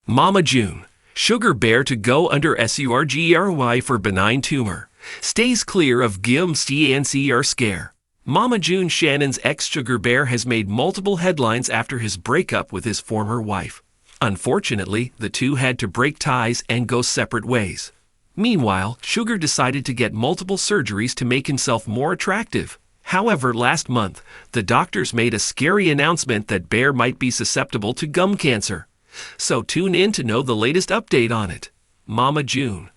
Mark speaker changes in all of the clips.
Speaker 1: Mama June, Sugar Bear to go under surgery for benign tumor. Stays clear of CNCR scare. Mama June Shannon's ex-Sugar Bear has made multiple headlines after his breakup with his former wife. Unfortunately, the two had to break ties and go separate ways. Meanwhile, Sugar decided to get multiple surgeries to make himself more attractive. However, last month, the doctors made a scary announcement that Bear might be susceptible to gum cancer. So tune in to know the latest update on it. Mama June.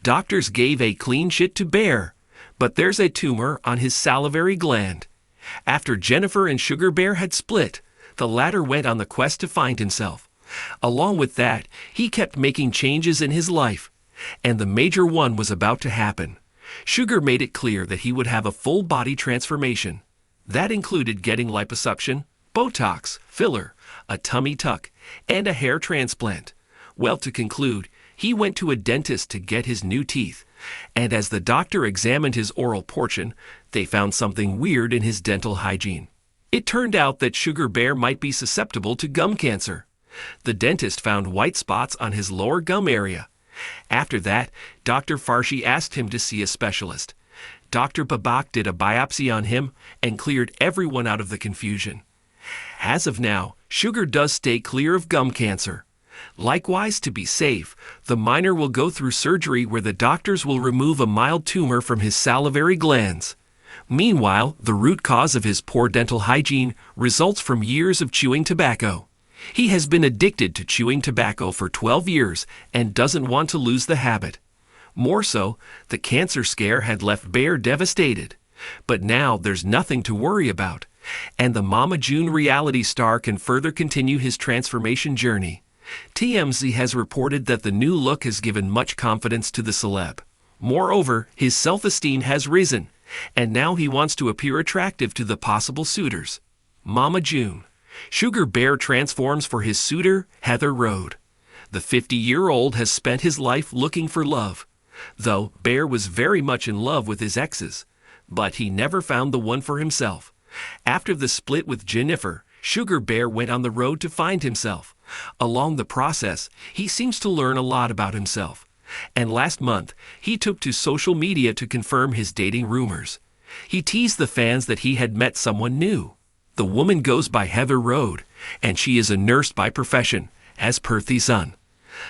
Speaker 1: Doctors gave a clean shit to Bear, but there's a tumor on his salivary gland. After Jennifer and Sugar Bear had split, the latter went on the quest to find himself. Along with that, he kept making changes in his life, and the major one was about to happen. Sugar made it clear that he would have a full body transformation. That included getting liposuction, Botox, filler, a tummy tuck, and a hair transplant. Well, to conclude, he went to a dentist to get his new teeth, and as the doctor examined his oral portion, they found something weird in his dental hygiene. It turned out that Sugar Bear might be susceptible to gum cancer. The dentist found white spots on his lower gum area. After that, Dr. Farshi asked him to see a specialist. Dr. Babak did a biopsy on him and cleared everyone out of the confusion. As of now, Sugar does stay clear of gum cancer. Likewise, to be safe, the minor will go through surgery where the doctors will remove a mild tumor from his salivary glands. Meanwhile, the root cause of his poor dental hygiene results from years of chewing tobacco. He has been addicted to chewing tobacco for 12 years and doesn't want to lose the habit. More so, the cancer scare had left Bear devastated. But now there's nothing to worry about, and the Mama June reality star can further continue his transformation journey. TMZ has reported that the new look has given much confidence to the celeb. Moreover, his self-esteem has risen, and now he wants to appear attractive to the possible suitors. Mama June. Sugar Bear transforms for his suitor, Heather Road. The 50-year-old has spent his life looking for love, though Bear was very much in love with his exes, but he never found the one for himself. After the split with Jennifer, Sugar Bear went on the road to find himself. Along the process, he seems to learn a lot about himself. And last month, he took to social media to confirm his dating rumors. He teased the fans that he had met someone new. The woman goes by Heather Road, and she is a nurse by profession, as per The Sun.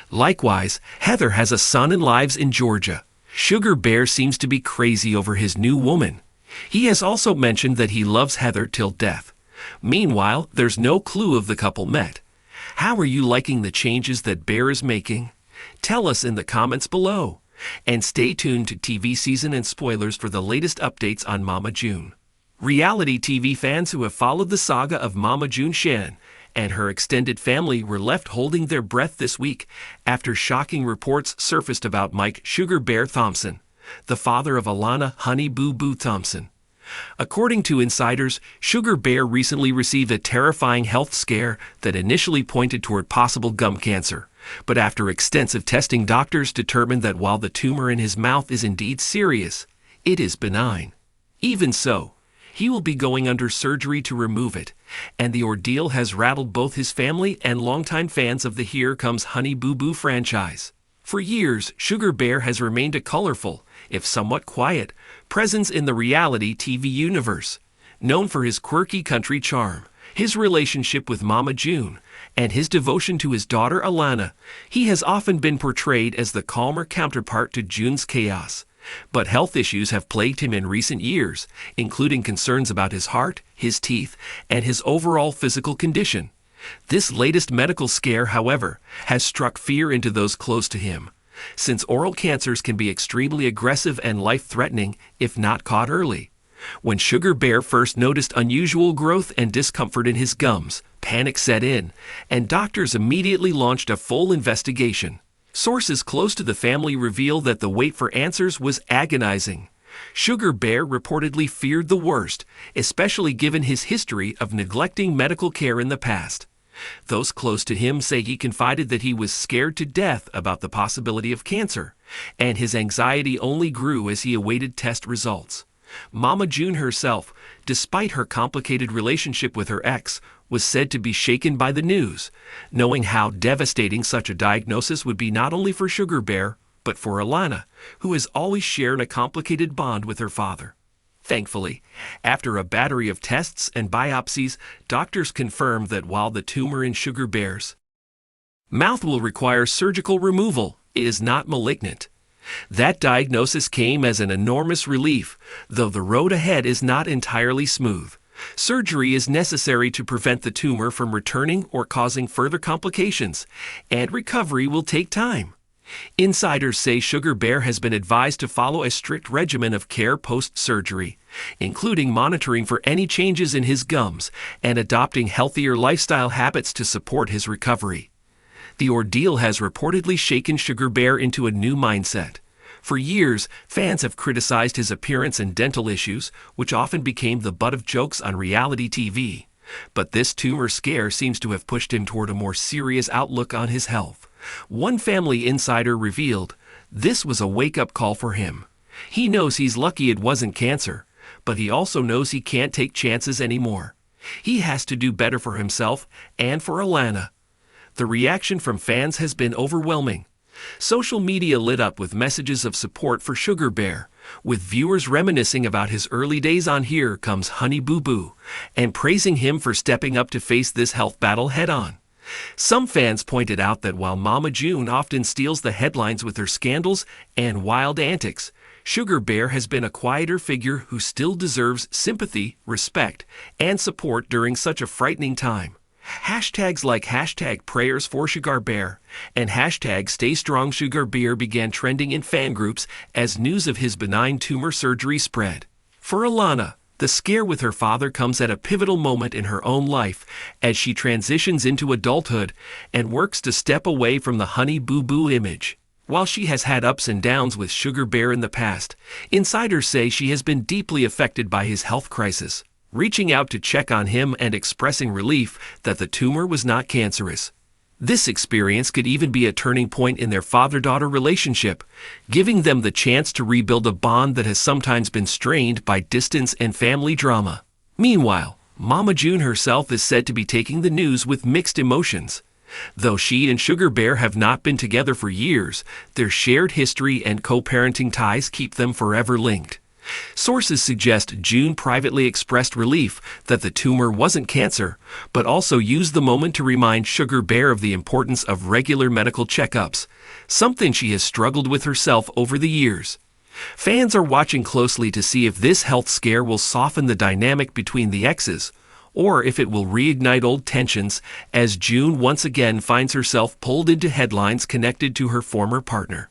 Speaker 1: Likewise, Heather has a son and lives in Georgia. Sugar Bear seems to be crazy over his new woman. He has also mentioned that he loves Heather till death. Meanwhile, there's no clue of the couple met. How are you liking the changes that Bear is making? Tell us in the comments below. And stay tuned to TV season and spoilers for the latest updates on Mama June. Reality TV fans who have followed the saga of Mama June Shannon and her extended family were left holding their breath this week after shocking reports surfaced about Mike Sugar Bear Thompson, the father of Alana Honey Boo Boo Thompson. According to insiders, Sugar Bear recently received a terrifying health scare that initially pointed toward possible gum cancer. But after extensive testing, doctors determined that while the tumor in his mouth is indeed serious, it is benign. Even so, he will be going under surgery to remove it, and the ordeal has rattled both his family and longtime fans of the Here Comes Honey Boo Boo franchise. For years, Sugar Bear has remained a colorful, if somewhat quiet, presence in the reality TV universe. Known for his quirky country charm, his relationship with Mama June, and his devotion to his daughter Alana, he has often been portrayed as the calmer counterpart to June's chaos. But health issues have plagued him in recent years, including concerns about his heart, his teeth, and his overall physical condition. This latest medical scare, however, has struck fear into those close to him, since oral cancers can be extremely aggressive and life-threatening if not caught early. When Sugar Bear first noticed unusual growth and discomfort in his gums, panic set in, and doctors immediately launched a full investigation. Sources close to the family reveal that the wait for answers was agonizing. Sugar Bear reportedly feared the worst, especially given his history of neglecting medical care in the past. Those close to him say he confided that he was scared to death about the possibility of cancer, and his anxiety only grew as he awaited test results. Mama June herself, despite her complicated relationship with her ex, was said to be shaken by the news, knowing how devastating such a diagnosis would be not only for Sugar Bear, but for Alana, who has always shared a complicated bond with her father. Thankfully, after a battery of tests and biopsies, doctors confirmed that while the tumor in Sugar Bear's mouth will require surgical removal, it is not malignant. That diagnosis came as an enormous relief, though the road ahead is not entirely smooth. Surgery is necessary to prevent the tumor from returning or causing further complications, and recovery will take time. Insiders say Sugar Bear has been advised to follow a strict regimen of care post-surgery, including monitoring for any changes in his gums and adopting healthier lifestyle habits to support his recovery. The ordeal has reportedly shaken Sugar Bear into a new mindset. For years, fans have criticized his appearance and dental issues, which often became the butt of jokes on reality TV. But this tumor scare seems to have pushed him toward a more serious outlook on his health. One family insider revealed, this was a wake-up call for him. He knows he's lucky it wasn't cancer, but he also knows he can't take chances anymore. He has to do better for himself and for Alana. The reaction from fans has been overwhelming. Social media lit up with messages of support for Sugar Bear, with viewers reminiscing about his early days on Here Comes Honey Boo Boo, and praising him for stepping up to face this health battle head-on. Some fans pointed out that while Mama June often steals the headlines with her scandals and wild antics, Sugar Bear has been a quieter figure who still deserves sympathy, respect, and support during such a frightening time. Hashtags like #prayers for Sugar Bear and #Stay Strong Sugar Bear began trending in fan groups as news of his benign tumor surgery spread. For Alana, the scare with her father comes at a pivotal moment in her own life as she transitions into adulthood and works to step away from the Honey Boo Boo image. While she has had ups and downs with Sugar Bear in the past, insiders say she has been deeply affected by his health crisis, reaching out to check on him and expressing relief that the tumor was not cancerous. This experience could even be a turning point in their father-daughter relationship, giving them the chance to rebuild a bond that has sometimes been strained by distance and family drama. Meanwhile, Mama June herself is said to be taking the news with mixed emotions. Though she and Sugar Bear have not been together for years, their shared history and co-parenting ties keep them forever linked. Sources suggest June privately expressed relief that the tumor wasn't cancer, but also used the moment to remind Sugar Bear of the importance of regular medical checkups, something she has struggled with herself over the years. Fans are watching closely to see if this health scare will soften the dynamic between the exes, or if it will reignite old tensions as June once again finds herself pulled into headlines connected to her former partner.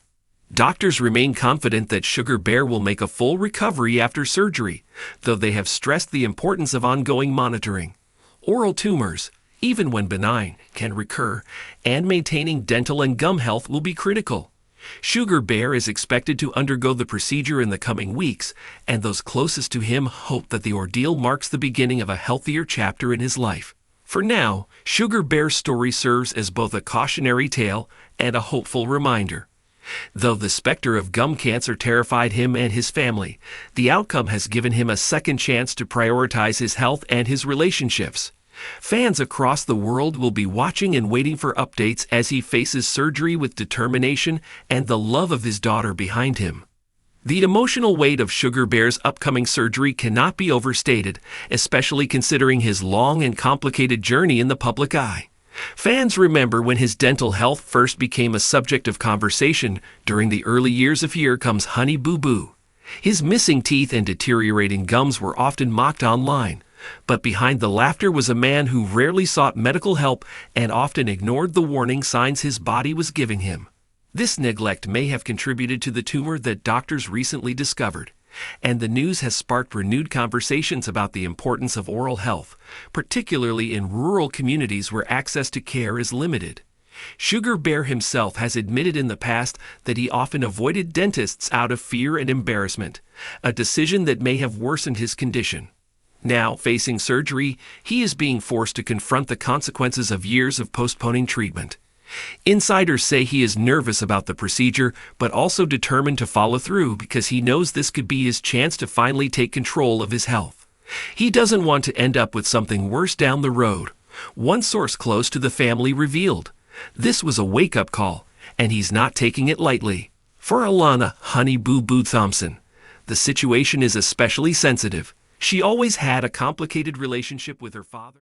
Speaker 1: Doctors remain confident that Sugar Bear will make a full recovery after surgery, though they have stressed the importance of ongoing monitoring. Oral tumors, even when benign, can recur, and maintaining dental and gum health will be critical. Sugar Bear is expected to undergo the procedure in the coming weeks, and those closest to him hope that the ordeal marks the beginning of a healthier chapter in his life. For now, Sugar Bear's story serves as both a cautionary tale and a hopeful reminder. Though the specter of gum cancer terrified him and his family, the outcome has given him a second chance to prioritize his health and his relationships. Fans across the world will be watching and waiting for updates as he faces surgery with determination and the love of his daughter behind him. The emotional weight of Sugar Bear's upcoming surgery cannot be overstated, especially considering his long and complicated journey in the public eye. Fans remember when his dental health first became a subject of conversation during the early years of Here Comes Honey Boo Boo. His missing teeth and deteriorating gums were often mocked online, but behind the laughter was a man who rarely sought medical help and often ignored the warning signs his body was giving him. This neglect may have contributed to the tumor that doctors recently discovered, and the news has sparked renewed conversations about the importance of oral health, particularly in rural communities where access to care is limited. Sugar Bear himself has admitted in the past that he often avoided dentists out of fear and embarrassment, a decision that may have worsened his condition. Now, facing surgery, he is being forced to confront the consequences of years of postponing treatment. Insiders say he is nervous about the procedure, but also determined to follow through because he knows this could be his chance to finally take control of his health. He doesn't want to end up with something worse down the road, One source close to the family revealed. This was a wake-up call, and he's not taking it lightly. For Alana Honey Boo Boo Thompson, the situation is especially sensitive. She always had a complicated relationship with her father.